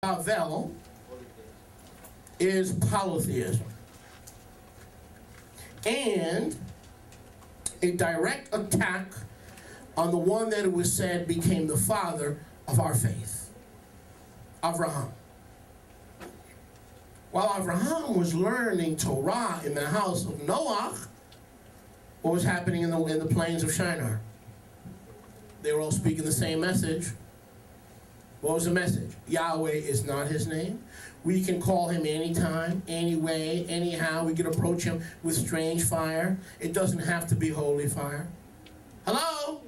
Bavel is polytheism and a direct attack on the one that it was said became the father of our faith, Abraham. While Abraham was learning Torah in the house of Noah, what was happening in the plains of Shinar? They were all speaking the same message. What was the message? Yahweh is not his name. We can call him anytime, anyway, anyhow. We can approach him with strange fire. It doesn't have to be holy fire. Hello?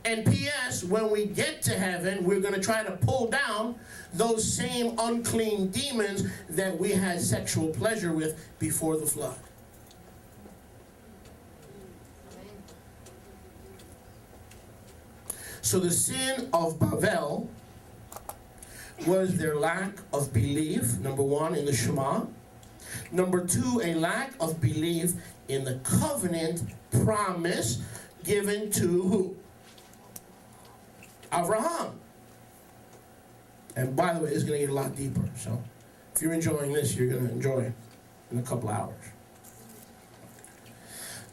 And P.S., when we get to heaven, we're going to try to pull down those same unclean demons that we had sexual pleasure with before the flood. So the sin of Bavel was their lack of belief, number one, in the Shema. Number two, a lack of belief in the covenant promise given to who? Abraham. And by the way, it's going to get a lot deeper. So if you're enjoying this, you're going to enjoy it in a couple hours.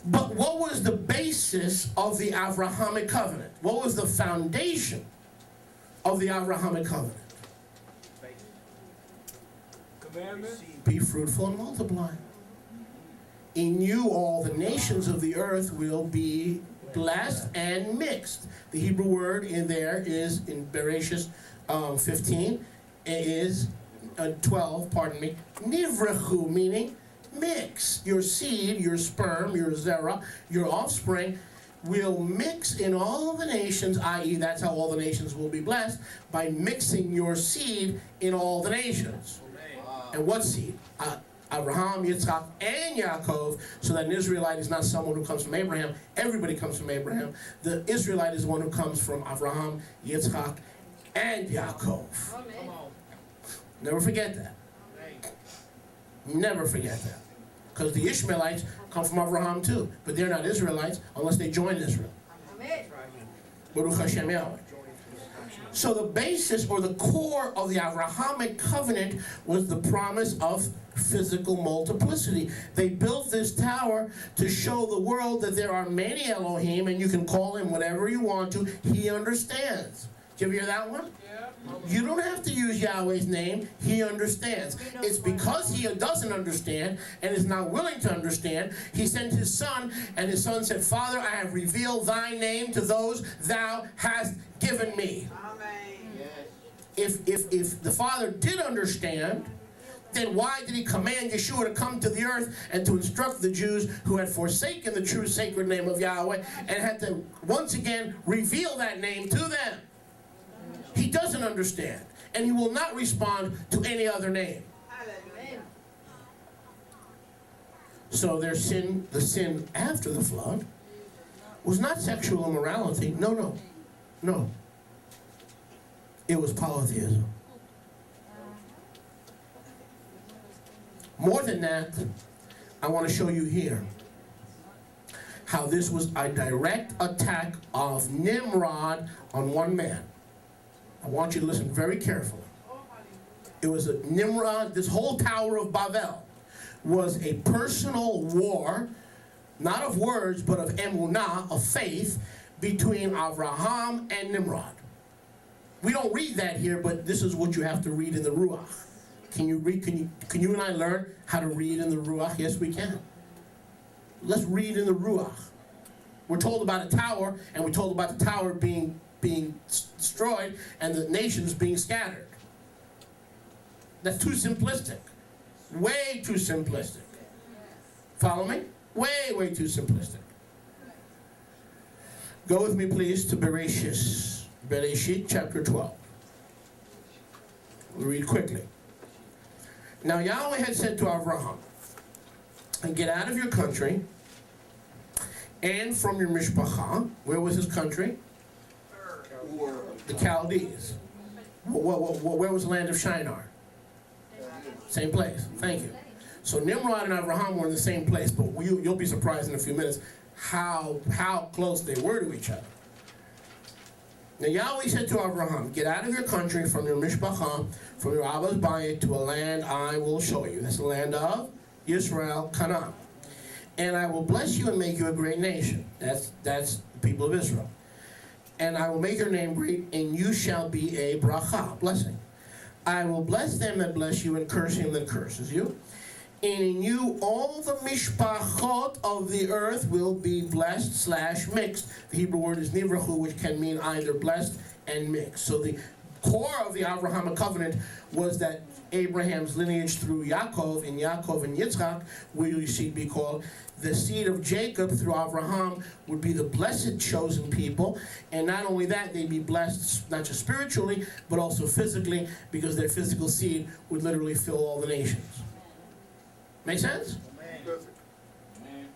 But what was the basis of the Abrahamic covenant? What was the foundation of the Abrahamic covenant? Commandment. Be fruitful and multiply. In you all the nations of the earth will be blessed and mixed. The Hebrew word in there is in Bereshit 15. It is 12, pardon me. Nivrachu, meaning mix. Your seed, your sperm, your zera, your offspring will mix in all the nations, i.e. that's how all the nations will be blessed, by mixing your seed in all the nations. Wow. And what seed? Abraham, Yitzchak, and Yaakov, so that an Israelite is not someone who comes from Abraham. Everybody comes from Abraham. The Israelite is one who comes from Abraham, Yitzchak, and Yaakov. Amen. Never forget that. Never forget that. Because the Ishmaelites come from Abraham too. But they're not Israelites unless they join Israel. Amen. Baruch Hashem Yahweh. So the basis or the core of the Abrahamic covenant was the promise of physical multiplicity. They built this tower to show the world that there are many Elohim and you can call him whatever you want to. He understands. Did you ever hear that one? Yeah. You don't have to use Yahweh's name. He understands. It's because he doesn't understand and is not willing to understand. He sent his son, and his son said, Father, I have revealed thy name to those thou hast given me. Amen. Yes. If the Father did understand, then why did he command Yeshua to come to the earth and to instruct the Jews who had forsaken the true sacred name of Yahweh and had to once again reveal that name to them? He doesn't understand, and he will not respond to any other name. Hallelujah. So their sin, the sin after the flood, was not sexual immorality. No. It was polytheism. More than that, I want to show you here how this was a direct attack of Nimrod on one man. I want you to listen very carefully. It was a Nimrod, this whole Tower of Babel was a personal war, not of words, but of emunah, of faith, between Abraham and Nimrod. We don't read that here, but this is what you have to read in the Ruach. Can you read? Can you and I learn how to read in the Ruach? Yes, we can. Let's read in the Ruach. We're told about a tower, and we're told about the tower being destroyed and the nations being scattered. That's too simplistic. Way too simplistic. Follow me? Way too simplistic. Go with me, please, to Bereshit chapter 12. We'll read quickly. Now Yahweh had said to Abraham, get out of your country and from your mishpacha. Where was his country? The Chaldees. Where was the land of Shinar? Same place. Thank you. So Nimrod and Abraham were in the same place, but you'll be surprised in a few minutes how close they were to each other. Now Yahweh said to Abraham, get out of your country, from your mishpacha, from your Abba's bayit, to a land I will show you. That's the land of Israel, Canaan. And I will bless you and make you a great nation. That's the people of Israel. And I will make your name great, and you shall be a bracha, blessing. I will bless them that bless you, and curse him that curses you. And in you all the mishpachot of the earth will be blessed / mixed. The Hebrew word is nivrachu, which can mean either blessed and mixed. So the core of the Abrahamic covenant was that Abraham's lineage through Yaakov and Yitzchak, will seed be called. The seed of Jacob through Abraham would be the blessed chosen people. And not only that, they'd be blessed not just spiritually, but also physically, because their physical seed would literally fill all the nations. Make sense? Amen.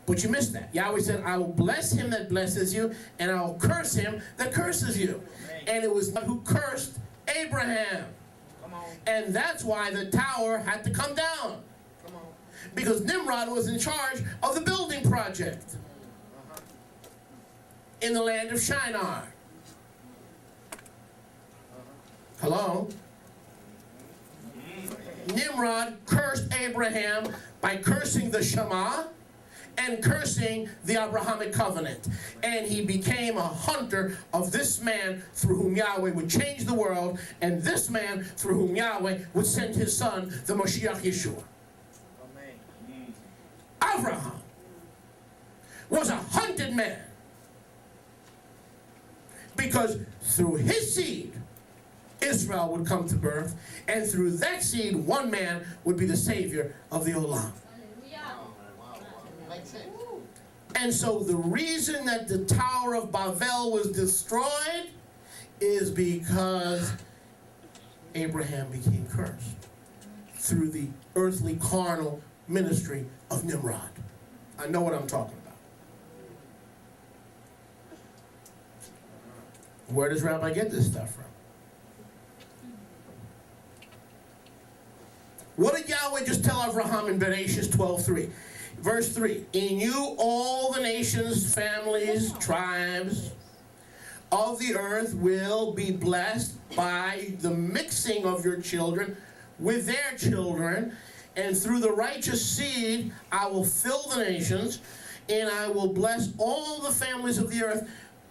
But you missed that. Yahweh said, I will bless him that blesses you, and I will curse him that curses you. And it was God who cursed Abraham. And that's why the tower had to come down. Because Nimrod was in charge of the building project in the land of Shinar. Hello? Nimrod cursed Abraham by cursing the Shema and cursing the Abrahamic covenant. And he became a hunter of this man through whom Yahweh would change the world, and this man through whom Yahweh would send his son, the Mashiach Yeshua. Abraham was a hunted man, because through his seed Israel would come to birth, and through that seed one man would be the savior of the Olam. And so the reason that the Tower of Babel was destroyed is because Abraham became cursed through the earthly carnal ministry of Nimrod. I know what I'm talking about. Where does Rabbi get this stuff from? What did Yahweh just tell Abraham in Bereshit 12:3? Verse 3, in you all the nations, families, tribes of the earth will be blessed by the mixing of your children with their children, and through the righteous seed I will fill the nations, and I will bless all the families of the earth,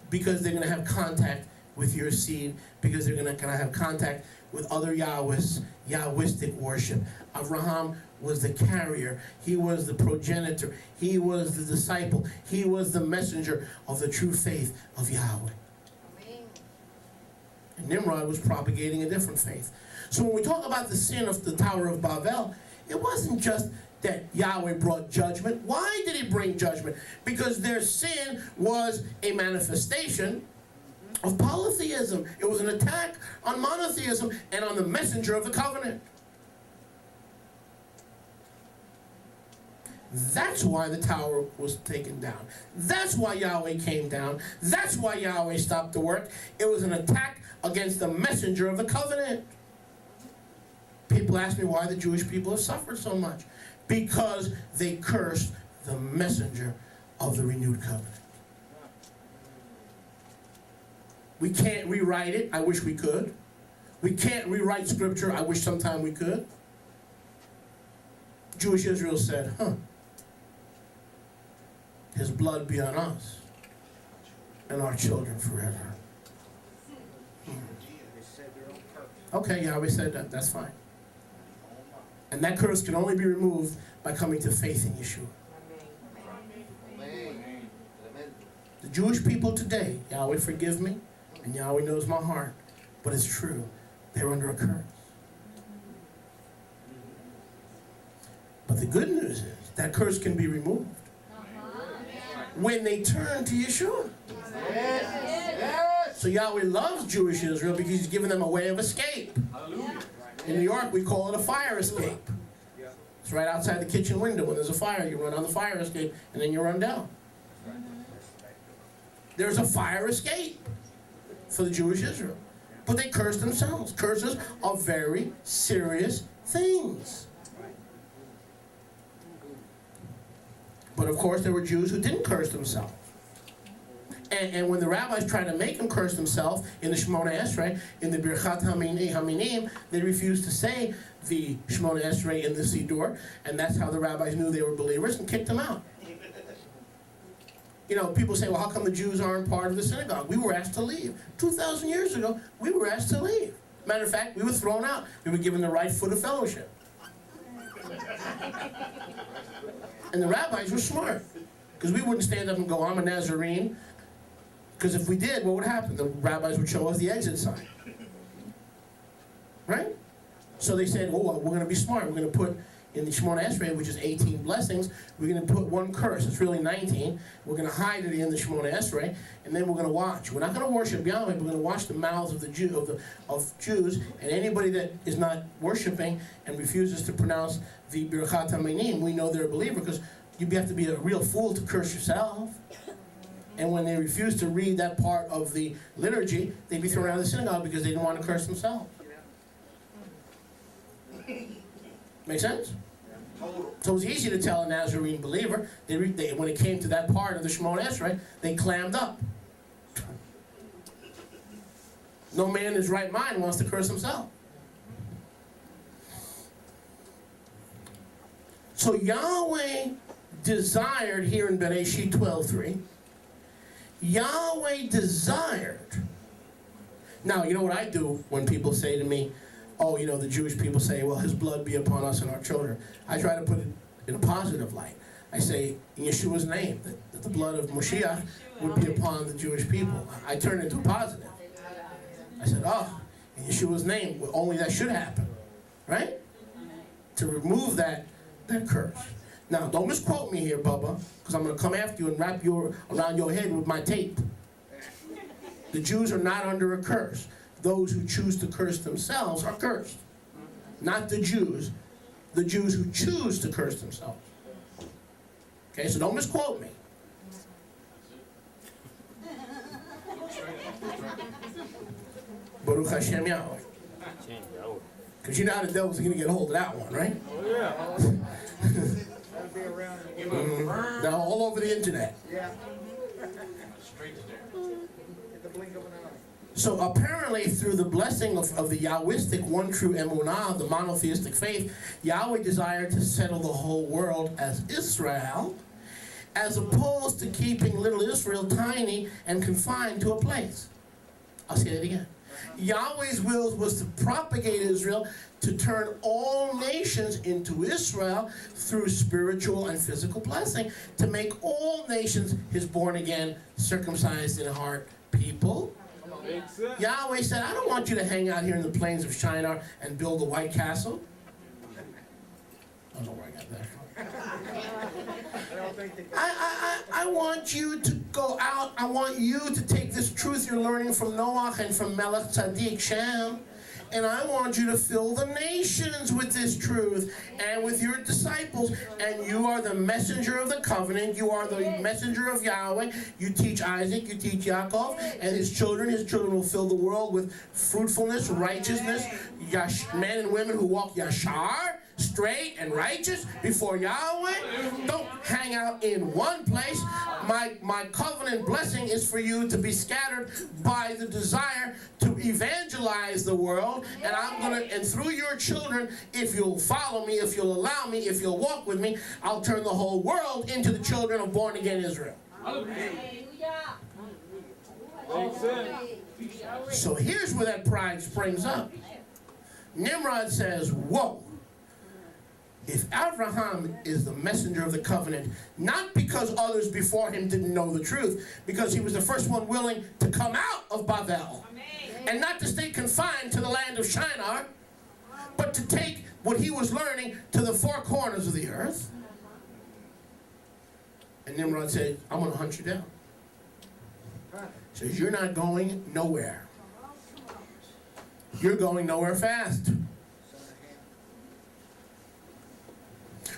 because they're going to have contact with your seed, because they're going to have contact with other Yahwehs, Yahwistic worship. Abraham was the carrier. He was the progenitor. He was the disciple. He was the messenger of the true faith of Yahweh. And Nimrod was propagating a different faith. So when we talk about the sin of the Tower of Babel, it wasn't just that Yahweh brought judgment. Why did he bring judgment? Because their sin was a manifestation of polytheism. It was an attack on monotheism and on the messenger of the covenant. That's why the tower was taken down. That's why Yahweh came down. That's why Yahweh stopped the work. It was an attack against the messenger of the covenant. People ask me why the Jewish people have suffered so much. Because they cursed the messenger of the renewed covenant. We can't rewrite it. I wish we could. We can't rewrite scripture. I wish sometime we could. Jewish Israel said, his blood be on us and our children forever. Okay, Yahweh said that. That's fine. And that curse can only be removed by coming to faith in Yeshua. The Jewish people today, Yahweh forgive me, and Yahweh knows my heart, but it's true. They're under a curse. But the good news is that curse can be removed when they turn to Yeshua. So Yahweh loves Jewish Israel because he's given them a way of escape. In New York, we call it a fire escape. It's right outside the kitchen window. When there's a fire, you run on the fire escape, and then you run down. There's a fire escape for the Jewish Israel. But they curse themselves. Curses are very serious things. But of course, there were Jews who didn't curse themselves. And when the rabbis tried to make him curse himself in the Shemona Esrei, in the Birchat Haminim, they refused to say the Shemona Esrei in the Siddur, and that's how the rabbis knew they were believers and kicked them out. You know, people say, well, how come the Jews aren't part of the synagogue? We were asked to leave. 2,000 years ago, we were asked to leave. Matter of fact, we were thrown out. We were given the right foot of fellowship. And the rabbis were smart, because we wouldn't stand up and go, I'm a Nazarene. Because if we did, what would happen? The rabbis would show us the exit sign. Right? So they said, oh, well, we're going to be smart. We're going to put in the Shemona Esrei, which is 18 blessings, we're going to put one curse. It's really 19. We're going to hide it in the Shemona Esrei, and then we're going to watch. We're not going to worship Yahweh. We're going to watch the mouths of the Jews, and anybody that is not worshiping and refuses to pronounce the Birchat Haminim, we know they're a believer, because you have to be a real fool to curse yourself. And when they refuse to read that part of the liturgy, they'd be thrown out of the synagogue because they didn't want to curse themselves. Make sense? So it was easy to tell a Nazarene believer. When it came to that part of the Shemona Esrei, they clammed up. No man in his right mind wants to curse himself. So Yahweh desired here in Bereshit 12:3. Yahweh desired. Now, you know what I do when people say to me, oh, you know, the Jewish people say, well, his blood be upon us and our children. I try to put it in a positive light. I say, in Yeshua's name, that the blood of Moshiach would be upon the Jewish people. I turn it into positive. I said, oh, in Yeshua's name, only that should happen. Right? To remove that curse. Now, don't misquote me here, Bubba, because I'm going to come after you and wrap around your head with my tape. The Jews are not under a curse. Those who choose to curse themselves are cursed. Not the Jews. The Jews who choose to curse themselves. Okay, so don't misquote me. Baruch Hashem Yahweh. Because you know how the devil's going to get a hold of that one, right? Oh, yeah. Now all over the internet. Yeah. At the blink of an eye. So apparently through the blessing of the Yahwistic one true emunah, the monotheistic faith, Yahweh desired to settle the whole world as Israel, as opposed to keeping little Israel tiny and confined to a place. I'll say that again. Yahweh's will was to propagate Israel, to turn all nations into Israel through spiritual and physical blessing, to make all nations his born-again, circumcised in heart people. Yahweh said, I don't want you to hang out here in the plains of Shinar and build a White Castle. I don't know where I got that from. I want you to go out. I want you to take this truth you're learning from Noach and from Melech Tzaddik Shem, and I want you to fill the nations with this truth and with your disciples. And you are the messenger of the covenant. You are the messenger of Yahweh. You teach Isaac, you teach Yaakov, and his children. His children will fill the world with fruitfulness, righteousness, men and women who walk yashar, straight and righteous before Yahweh. Don't hang out in one place. My covenant blessing is for you to be scattered by the desire to evangelize the world, and through your children, if you'll follow me, if you'll allow me, if you'll walk with me, I'll turn the whole world into the children of born again Israel. So here's where that pride springs up. Nimrod says, whoa. If Abraham is the messenger of the covenant, not because others before him didn't know the truth, because he was the first one willing to come out of Babel, and not to stay confined to the land of Shinar, but to take what he was learning to the four corners of the earth. And Nimrod said, I'm going to hunt you down. He says, you're not going nowhere. You're going nowhere fast.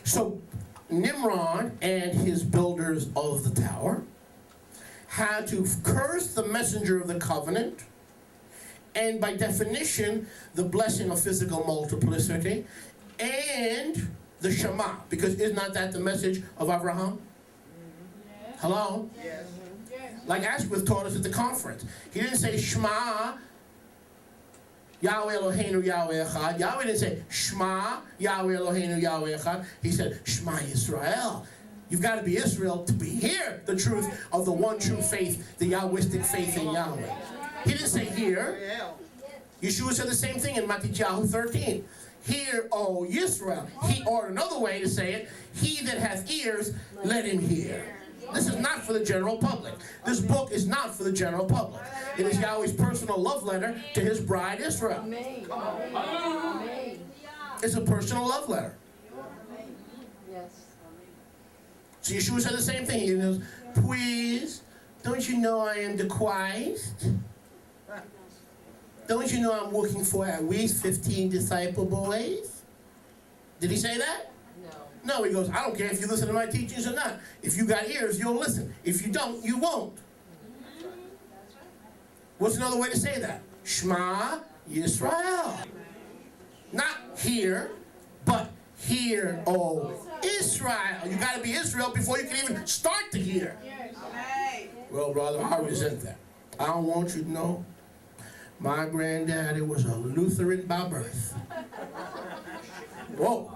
So Nimrod and his builders of the tower had to curse the messenger of the covenant, and by definition, the blessing of physical multiplicity, and the Shema, because is not that the message of Abraham? Hello? Yes. Like Asquith taught us at the conference. He didn't say Shema, Yahweh Eloheinu, Yahweh Echad. Yahweh didn't say Shema, Yahweh Eloheinu, Yahweh Echad. He said Shema Yisrael. You've got to be Israel to be hear the truth of the one true faith, the Yahwistic faith in Yahweh. He didn't say here. Yeshua said the same thing in Matthew 13. Hear, O Yisrael. Or another way to say it, he that hath ears, let him hear. This is not for the general public. This book is not for the general public. It is Yahweh's personal love letter to his bride Israel. It's a personal love letter. So Yeshua said the same thing. He goes, please, don't you know I am the Christ? Don't you know I'm working for at least 15 disciple boys? Did he say that? No, he goes, I don't care if you listen to my teachings or not. If you got ears, you'll listen. If you don't, you won't. What's another way to say that? Shema Yisrael. Not here, but hear, O Israel. You got to be Israel before you can even start to hear. Well, brother, I resent that. I don't want you to know. My granddaddy was a Lutheran by birth. Whoa.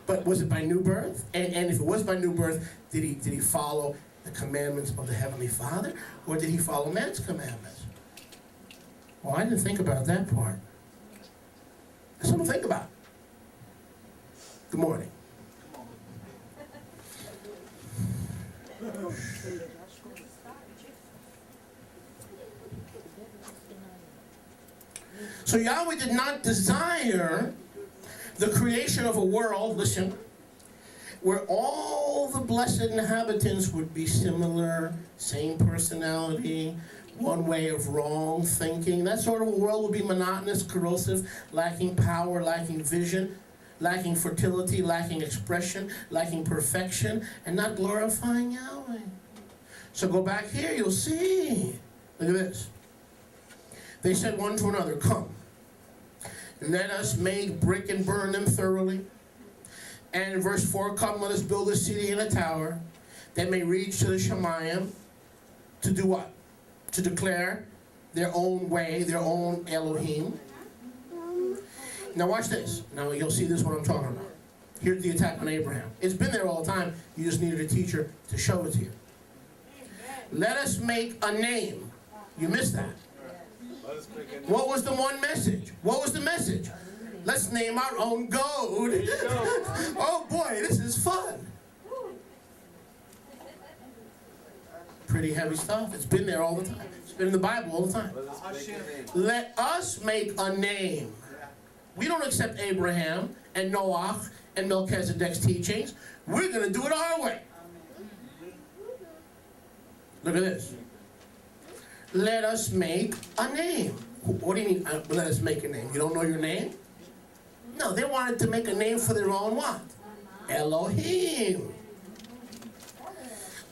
But was it by new birth? And if it was by new birth, did he follow the commandments of the Heavenly Father? Or did he follow man's commandments? Well, I didn't think about that part. That's something to think about. Good morning. So Yahweh did not desire the creation of a world, listen, where all the blessed inhabitants would be similar, same personality, one way of wrong thinking. That sort of a world would be monotonous, corrosive, lacking power, lacking vision, lacking fertility, lacking expression, lacking perfection, and not glorifying Yahweh. So go back here, you'll see. Look at this. They said one to another, come, let us make brick and burn them thoroughly. And in verse 4, come, let us build a city and a tower that may reach to the Shemayim. To do what? To declare their own way, their own Elohim. Now watch this. Now you'll see this what I'm talking about. Here's the attack on Abraham. It's been there all the time. You just needed a teacher to show it to you. Let us make a name. You missed that. What was the one message? What was the message? Let's name our own goat. Oh boy, this is fun. Pretty heavy stuff. It's been there all the time. It's been in the Bible all the time. Let us make a name. We don't accept Abraham and Noah and Melchizedek's teachings. We're going to do it our way. Look at this. Let us make a name. What do you mean, let us make a name? You don't know your name? No, they wanted to make a name for their own what? Elohim.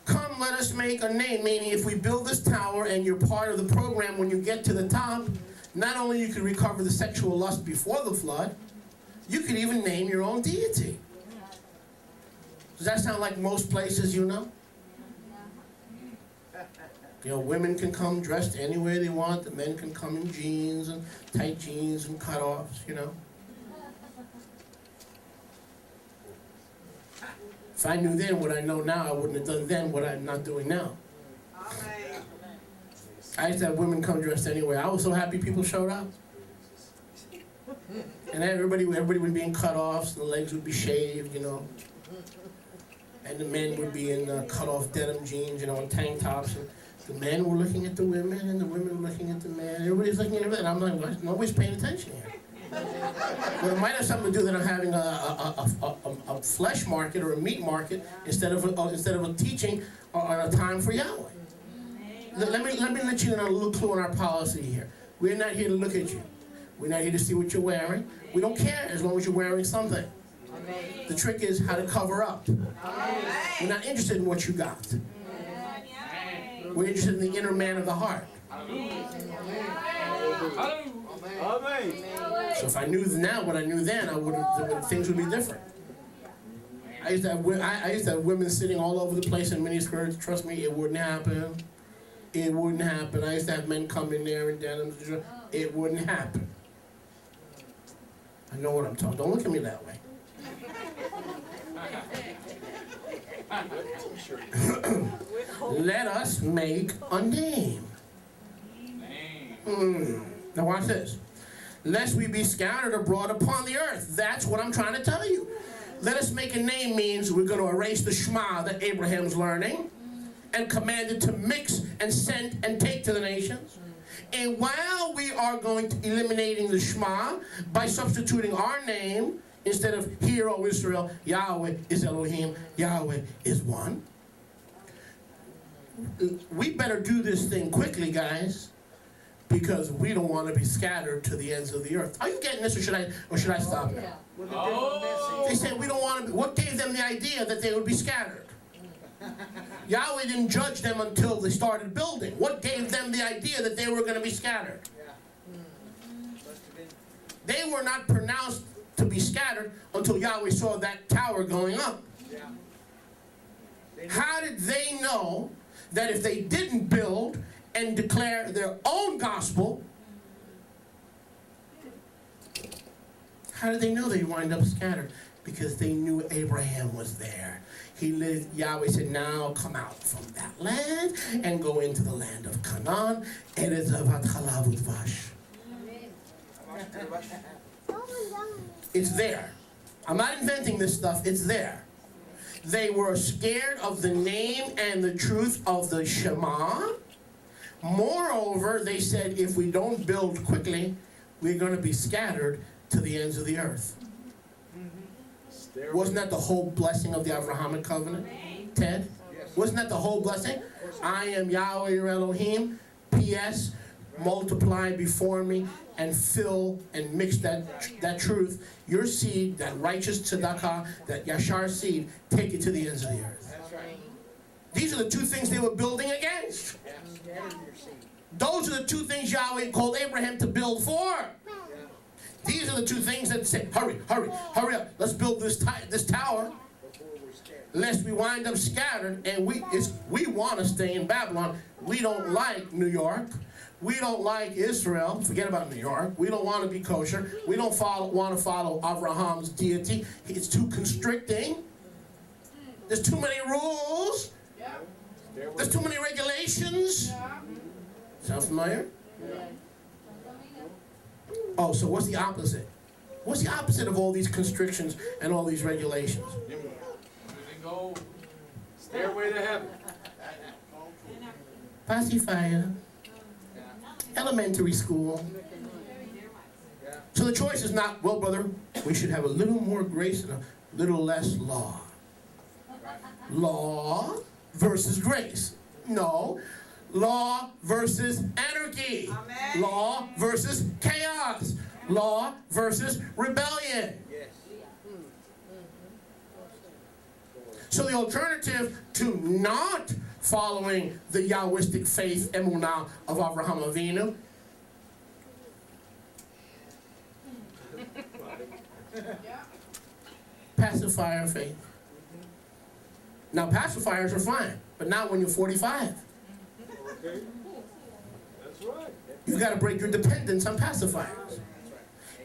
Come, let us make a name, meaning if we build this tower and you're part of the program, when you get to the top, not only you can recover the sexual lust before the flood, you could even name your own deity. Does that sound like most places you know? You know, women can come dressed any way they want. The men can come in jeans and tight jeans and cutoffs, you know. If I knew then what I know now, I wouldn't have done then what I'm not doing now. I used to have women come dressed anyway. I was so happy people showed up. And everybody would be in cutoffs, the legs would be shaved, you know. And the men would be in cut-off denim jeans, you know, and tank tops. And the men were looking at the women, and the women were looking at the men. Everybody's looking at everything. I'm like, nobody's paying attention here. Well, it might have something to do that I'm having a flesh market or a meat market instead of a teaching or a time for Yahweh. Let me let you in a little clue on our policy here. We're not here to look at you. We're not here to see what you're wearing. We don't care as long as you're wearing something. The trick is how to cover up. We're not interested in what you got. We're interested in the inner man of the heart. So if I knew now what I knew then, things would be different. I used to have women sitting all over the place in miniskirts. Trust me, it wouldn't happen. It wouldn't happen. I used to have men come in there in denim. It wouldn't happen. I know what I'm talking. Don't look at me that way. Let us make a name. Now watch this. Lest we be scattered abroad upon the earth. That's what I'm trying to tell you. Let us make a name means we're going to erase the Shema that Abraham's learning and commanded to mix and send and take to the nations. And while we are going to eliminating the Shema by substituting our name, instead of Hear, O Israel, Yahweh is Elohim, Yahweh is one. We better do this thing quickly, guys, because we don't want to be scattered to the ends of the earth. Are you getting this, or should I stop now? They said we don't want to. What gave them the idea that they would be scattered? Yahweh didn't judge them until they started building. What gave them the idea that they were going to be scattered? They were not pronounced to be scattered until Yahweh saw that tower going up. How did they know that if they didn't build and declare their own gospel, how did they know they'd wind up scattered? Because they knew Abraham was there. He lived, Yahweh said, now come out from that land and go into the land of Canaan. Eretz Zavat Chalav Udvash. It's there. I'm not inventing this stuff. It's there. They were scared of the name and the truth of the Shema. Moreover, they said, if we don't build quickly, we're going to be scattered to the ends of the earth. Wasn't that the whole blessing of the Abrahamic covenant, Ted? Wasn't that the whole blessing? I am Yahweh your Elohim. P.S. Multiply before me and fill and mix that truth. Your seed, that righteous tzedakah, that yashar seed, take it to the ends of the earth. These are the two things they were building against. Those are the two things Yahweh called Abraham to build for. These are the two things that say, hurry up, let's build this tower, lest we wind up scattered, and we want to stay in Babylon. We don't like New York. We don't like Israel. Forget about New York. We don't want to be kosher. We don't want to follow Abraham's deity. It's too constricting. There's too many rules. There's too many regulations. Sound familiar? Oh, so what's the opposite? What's the opposite of all these constrictions and all these regulations? Go stairway to heaven. Pacifier. Elementary school. So the choice is not, well, brother, we should have a little more grace and a little less law. Law versus grace. No. Law versus anarchy. Amen. Law versus chaos. Law versus rebellion. Yes. So the alternative to not following the Yahwistic faith, emunah, of Avraham Avinu, pacifier faith. Now pacifiers are fine, but not when you're 45. Okay. That's right. You've got to break your dependence on pacifiers.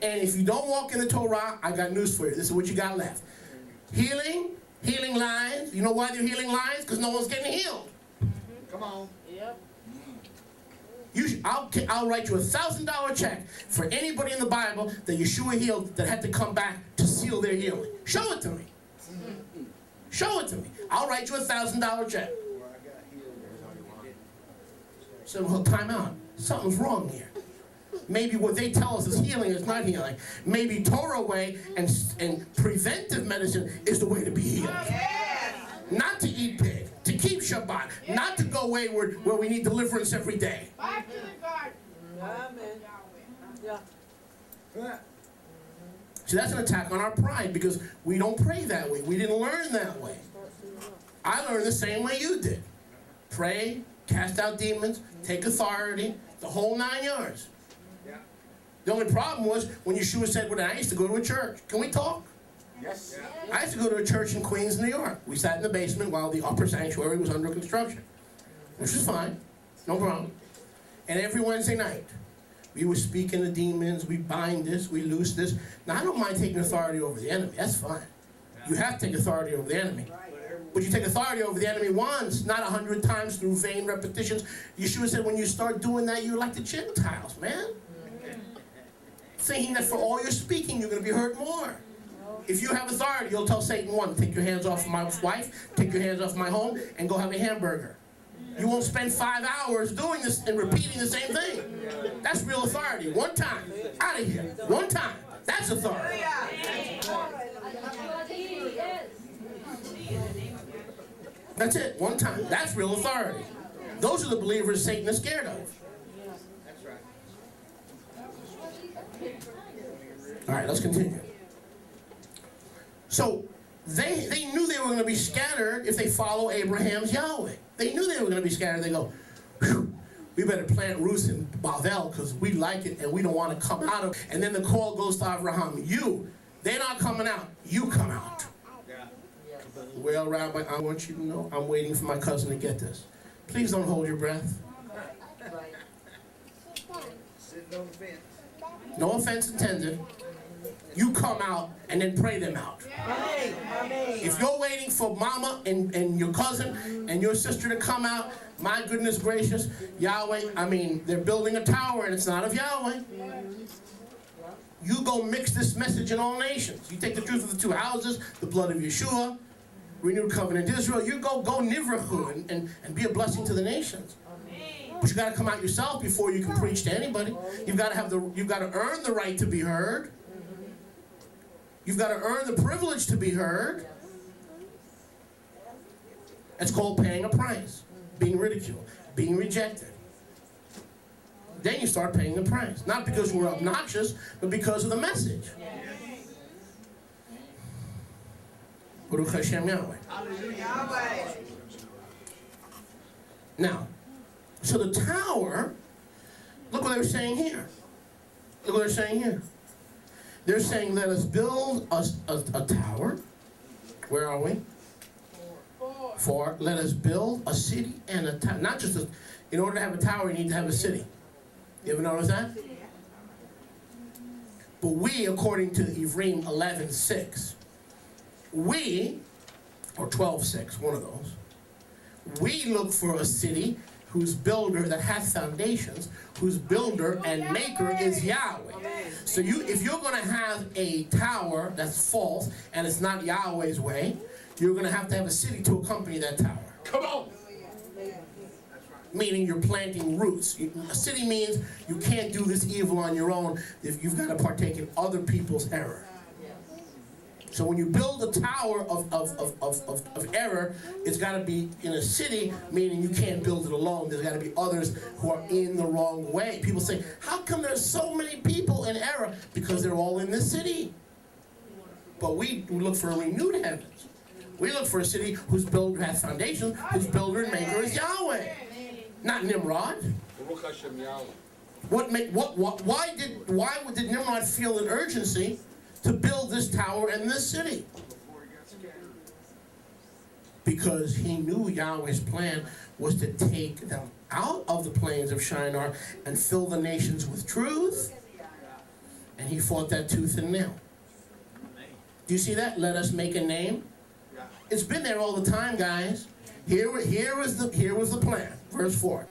And if you don't walk in the Torah, I got news for you. This is what you got left. Healing lines. You know why they're healing lines? Because no one's getting healed. Come on. Yep. I'll write you $1,000 check for anybody in the Bible that Yeshua healed that had to come back to seal their healing. Show it to me. Show it to me. I'll write you $1,000 check. So, well, time out. Something's wrong here. Maybe what they tell us is healing is not healing. Maybe Torah way and preventive medicine is the way to be healed. Not to eat pig, to keep Shabbat, not to go wayward where we need deliverance every day. Back to the garden. Amen. Yeah. So that's an attack on our pride because we don't pray that way. We didn't learn that way. I learned the same way you did. Pray, cast out demons, take authority, the whole 9 yards. The only problem was when Yeshua said, well, I used to go to a church. Can we talk? Yes. I used to go to a church in Queens, New York. We sat in the basement while the upper sanctuary was under construction, which was fine, no problem. And every Wednesday night, we were speaking to demons, we bind this, we loose this. Now, I don't mind taking authority over the enemy, that's fine. You have to take authority over the enemy. But you take authority over the enemy once, not 100 times through vain repetitions. Yeshua said when you start doing that, you're like the Gentiles, man. Thinking that for all your speaking, you're going to be hurt more. If you have authority, you'll tell Satan, one, take your hands off my wife, take your hands off my home, and go have a hamburger. You won't spend 5 hours doing this and repeating the same thing. That's real authority. One time, out of here. One time. That's authority. That's it. One time. That's real authority. Those are the believers Satan is scared of. That's right. All right, let's continue. So they knew they were going to be scattered if they follow Abraham's Yahweh. They knew they were going to be scattered. They go, "Whew, we better plant roots in Bavel because we like it and we don't want to come out of it." And then the call goes to Abraham, they're not coming out. You come out. Yeah. Well, Rabbi, I want you to know I'm waiting for my cousin to get this. Please don't hold your breath. Sitting on the fence. No offense intended. You come out and then pray them out. If you're waiting for mama and your cousin and your sister to come out, my goodness gracious, Yahweh, they're building a tower and it's not of Yahweh. You go mix this message in all nations. You take the truth of the two houses, the blood of Yeshua, renewed covenant Israel. You go nivrahu and be a blessing to the nations. But you got to come out yourself before you can preach to anybody. You've got to earn the right to be heard. You've got to earn the privilege to be heard. It's called paying a price, being ridiculed, being rejected. Then you start paying the price. Not because we're obnoxious, but because of the message. Baruch Hashem Yahweh. Now, so the tower, look what they're saying here. Look what they're saying here. They're saying, let us build a tower. Where are we? Let us build a city and a tower. Not just in order to have a tower, you need to have a city. You ever notice that? But we, according to Ivrim 11:6, or 12:6, one of those, we look for a city whose builder that has foundations, whose builder and maker is Yahweh. So if you're going to have a tower that's false and it's not Yahweh's way, you're going to have a city to accompany that tower. Come on. Meaning you're planting roots. A city means you can't do this evil on your own. If you've got to partake in other people's error. So when you build a tower of error, it's got to be in a city, meaning you can't build it alone. There's got to be others who are in the wrong way. People say, how come there's so many people in error? Because they're all in this city. But we look for a renewed heavens. We look for a city whose builder has foundations, whose builder and maker is Yahweh. Not Nimrod. Baruch Hashem Yahweh. Why did Nimrod feel an urgency to build this tower and this city? Because he knew Yahweh's plan was to take them out of the plains of Shinar and fill the nations with truth. And he fought that tooth and nail. Do you see that? Let us make a name. It's been there all the time, guys. Here was the plan. Verse 4.